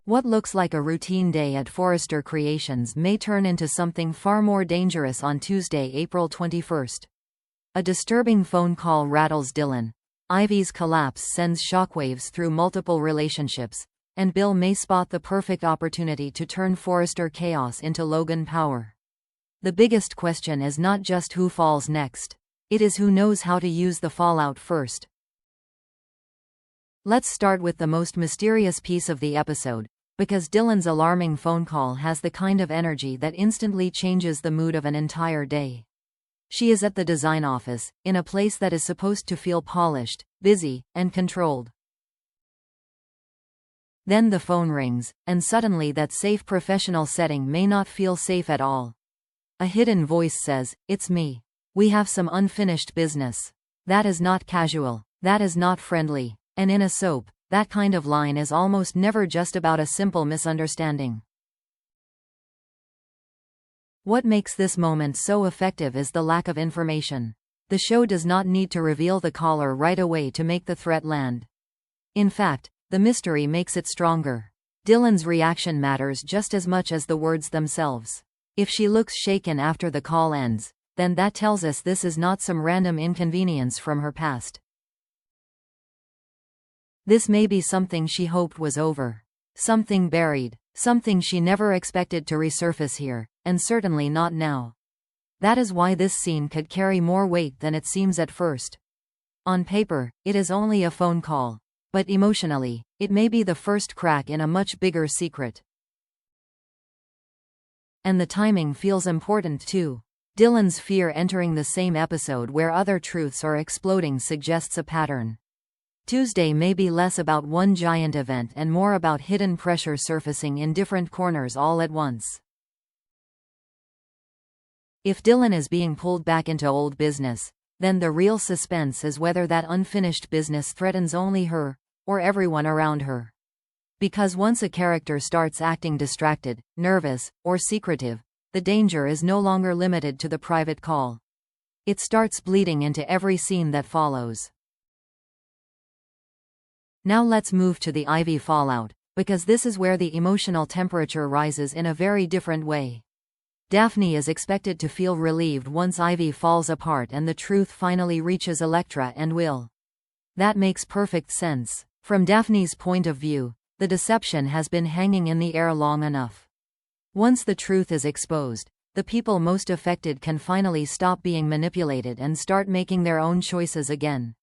What looks like a routine day at Forrester Creations may turn into something far more dangerous on Tuesday, April 21st. A disturbing phone call rattles Dylan. Ivy's collapse sends shockwaves through multiple relationships, and Bill may spot the perfect opportunity to turn Forrester chaos into Logan power. The biggest question is not just who falls next. It is who knows how to use the fallout first. Let's start with the most mysterious piece of the episode, because Dylan's alarming phone call has the kind of energy that instantly changes the mood of an entire day. She is at the design office, in a place that is supposed to feel polished, busy, and controlled. Then the phone rings, and suddenly that safe professional setting may not feel safe at all. A hidden voice says, "It's me. We have some unfinished business." That is not casual. That is not friendly. And in a soap, that kind of line is almost never just about a simple misunderstanding. What makes this moment so effective is the lack of information. The show does not need to reveal the caller right away to make the threat land. In fact, the mystery makes it stronger. Dylan's reaction matters just as much as the words themselves. If she looks shaken after the call ends, then that tells us this is not some random inconvenience from her past. This may be something she hoped was over. Something buried. Something she never expected to resurface here, and certainly not now. That is why this scene could carry more weight than it seems at first. On paper, it is only a phone call. But emotionally, it may be the first crack in a much bigger secret. And the timing feels important too. Dylan's fear entering the same episode where other truths are exploding suggests a pattern. Tuesday may be less about one giant event and more about hidden pressure surfacing in different corners all at once. If Dylan is being pulled back into old business, then the real suspense is whether that unfinished business threatens only her, or everyone around her. Because once a character starts acting distracted, nervous, or secretive, the danger is no longer limited to the private call. It starts bleeding into every scene that follows. Now let's move to the Ivy fallout, because this is where the emotional temperature rises in a very different way. Daphne is expected to feel relieved once Ivy falls apart and the truth finally reaches Elektra and Will. That makes perfect sense. From Daphne's point of view, the deception has been hanging in the air long enough. Once the truth is exposed, the people most affected can finally stop being manipulated and start making their own choices again.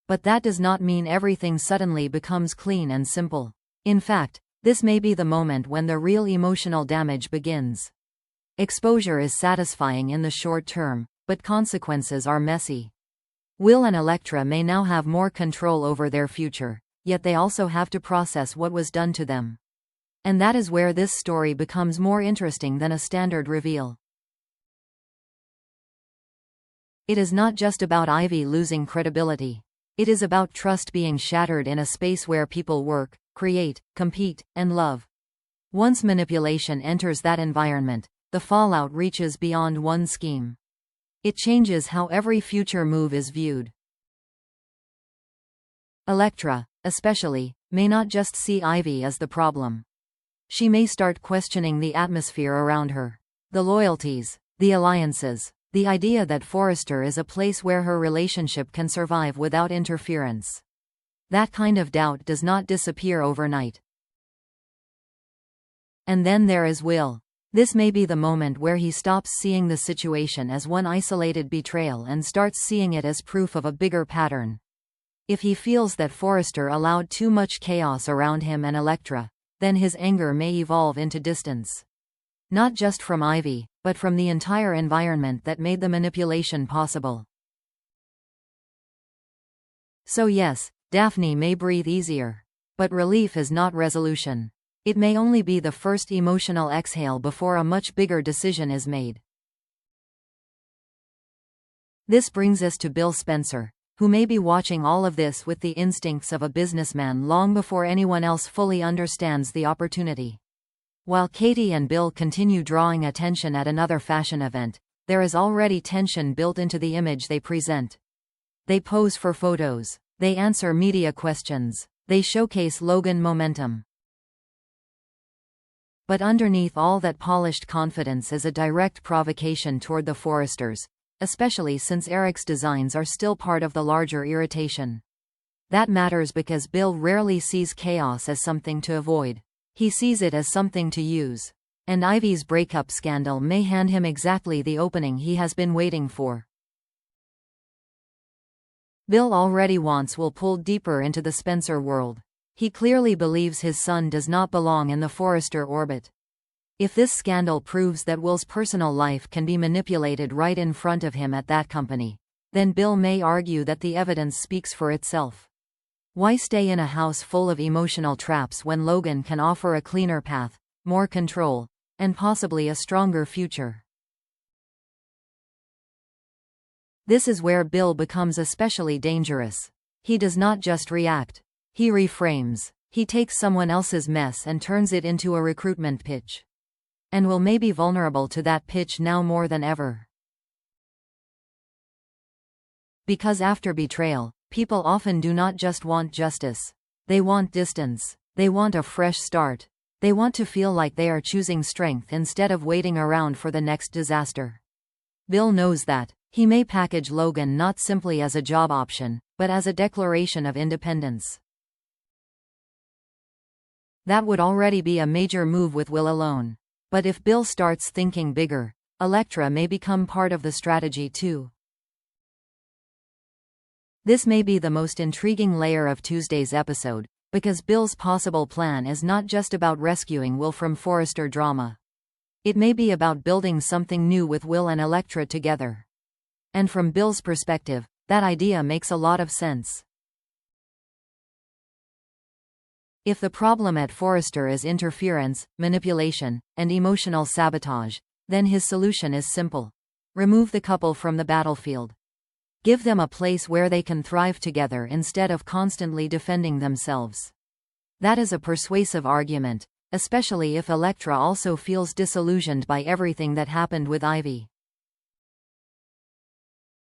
But that does not mean everything suddenly becomes clean and simple. In fact, this may be the moment when the real emotional damage begins. Exposure is satisfying in the short term, but consequences are messy. Will and Elektra may now have more control over their future, yet they also have to process what was done to them. And that is where this story becomes more interesting than a standard reveal. It is not just about Ivy losing credibility. It is about trust being shattered in a space where people work, create, compete, and love. Once manipulation enters that environment, the fallout reaches beyond one scheme. It changes how every future move is viewed. Elektra, especially, may not just see Ivy as the problem. She may start questioning the atmosphere around her. The loyalties, the alliances, the idea that Forrester is a place where her relationship can survive without interference. That kind of doubt does not disappear overnight. And then there is Will. This may be the moment where he stops seeing the situation as one isolated betrayal and starts seeing it as proof of a bigger pattern. If he feels that Forrester allowed too much chaos around him and Elektra, then his anger may evolve into distance. Not just from Ivy, but from the entire environment that made the manipulation possible. So yes, Daphne may breathe easier. But relief is not resolution. It may only be the first emotional exhale before a much bigger decision is made. This brings us to Bill Spencer, who may be watching all of this with the instincts of a businessman long before anyone else fully understands the opportunity. While Katie and Bill continue drawing attention at another fashion event, There is already tension built into the image they present. They pose for photos. They answer media questions. They showcase Logan momentum. But underneath all that polished confidence is a direct provocation toward the Forresters, especially since Eric's designs are still part of the larger irritation. That matters because Bill rarely sees chaos as something to avoid. He sees it as something to use. And Ivy's breakup scandal may hand him exactly the opening he has been waiting for. Bill already wants Will pulled deeper into the Spencer world. He clearly believes his son does not belong in the Forrester orbit. If this scandal proves that Will's personal life can be manipulated right in front of him at that company, then Bill may argue that the evidence speaks for itself. Why stay in a house full of emotional traps when Logan can offer a cleaner path, more control, and possibly a stronger future? This is where Bill becomes especially dangerous. He does not just react. He reframes. He takes someone else's mess and turns it into a recruitment pitch. And Will may be vulnerable to that pitch now more than ever. Because after betrayal, people often do not just want justice. They want distance. They want a fresh start. They want to feel like they are choosing strength instead of waiting around for the next disaster. Bill knows that. He may package Logan not simply as a job option, but as a declaration of independence. That would already be a major move with Will alone. But if Bill starts thinking bigger, Elektra may become part of the strategy too. This may be the most intriguing layer of Tuesday's episode, because Bill's possible plan is not just about rescuing Will from Forrester drama. It may be about building something new with Will and Elektra together. And from Bill's perspective, that idea makes a lot of sense. If the problem at Forrester is interference, manipulation, and emotional sabotage, then his solution is simple. Remove the couple from the battlefield. Give them a place where they can thrive together instead of constantly defending themselves. That is a persuasive argument, especially if Elektra also feels disillusioned by everything that happened with Ivy.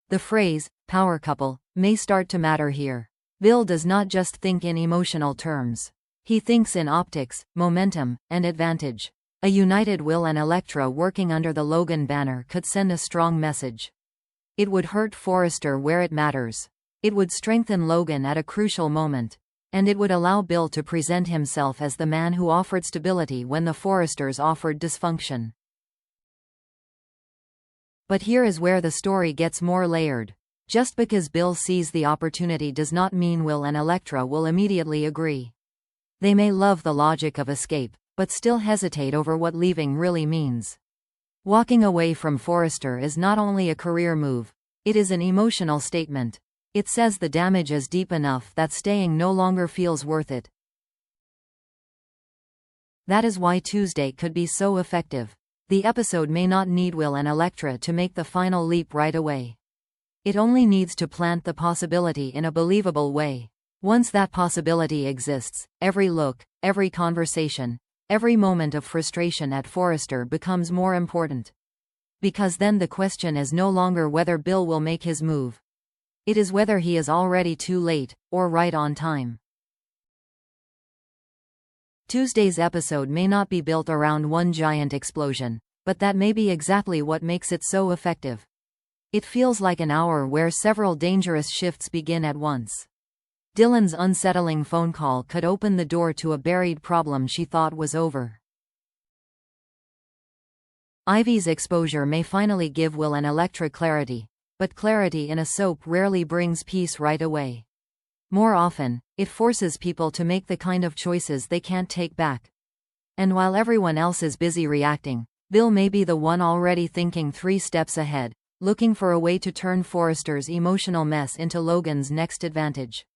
The phrase, power couple, may start to matter here. Bill does not just think in emotional terms. He thinks in optics, momentum, and advantage. A united Will and Elektra working under the Logan banner could send a strong message. It would hurt Forrester where it matters. It would strengthen Logan at a crucial moment. And it would allow Bill to present himself as the man who offered stability when the Forresters offered dysfunction. But here is where the story gets more layered. Just because Bill sees the opportunity does not mean Will and Elektra will immediately agree. They may love the logic of escape, but still hesitate over what leaving really means. Walking away from Forrester is not only a career move, it is an emotional statement. It says the damage is deep enough that staying no longer feels worth it. That is why Tuesday could be so effective. The episode may not need Will and Elektra to make the final leap right away. It only needs to plant the possibility in a believable way. Once that possibility exists, every look, every conversation, every moment of frustration at Forrester becomes more important. Because then the question is no longer whether Bill will make his move. It is whether he is already too late, or right on time. Tuesday's episode may not be built around one giant explosion, but that may be exactly what makes it so effective. It feels like an hour where several dangerous shifts begin at once. Dylan's unsettling phone call could open the door to a buried problem she thought was over. Ivy's exposure may finally give Will and Elektra clarity, but clarity in a soap rarely brings peace right away. More often, it forces people to make the kind of choices they can't take back. And while everyone else is busy reacting, Bill may be the one already thinking 3 steps ahead, looking for a way to turn Forrester's emotional mess into Logan's next advantage.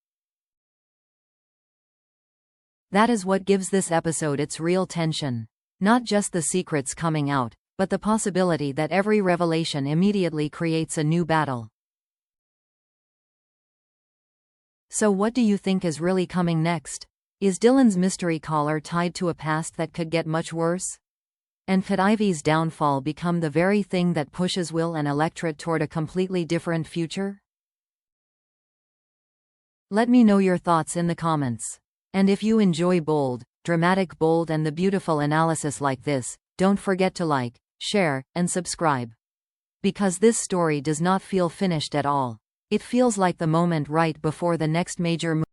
That is what gives this episode its real tension. Not just the secrets coming out, but the possibility that every revelation immediately creates a new battle. So what do you think is really coming next? Is Dylan's mystery caller tied to a past that could get much worse? And could Ivy's downfall become the very thing that pushes Will and Electra toward a completely different future? Let me know your thoughts in the comments. And if you enjoy bold, dramatic bold and the beautiful analysis like this, don't forget to like, share, and subscribe. Because this story does not feel finished at all. It feels like the moment right before the next major move.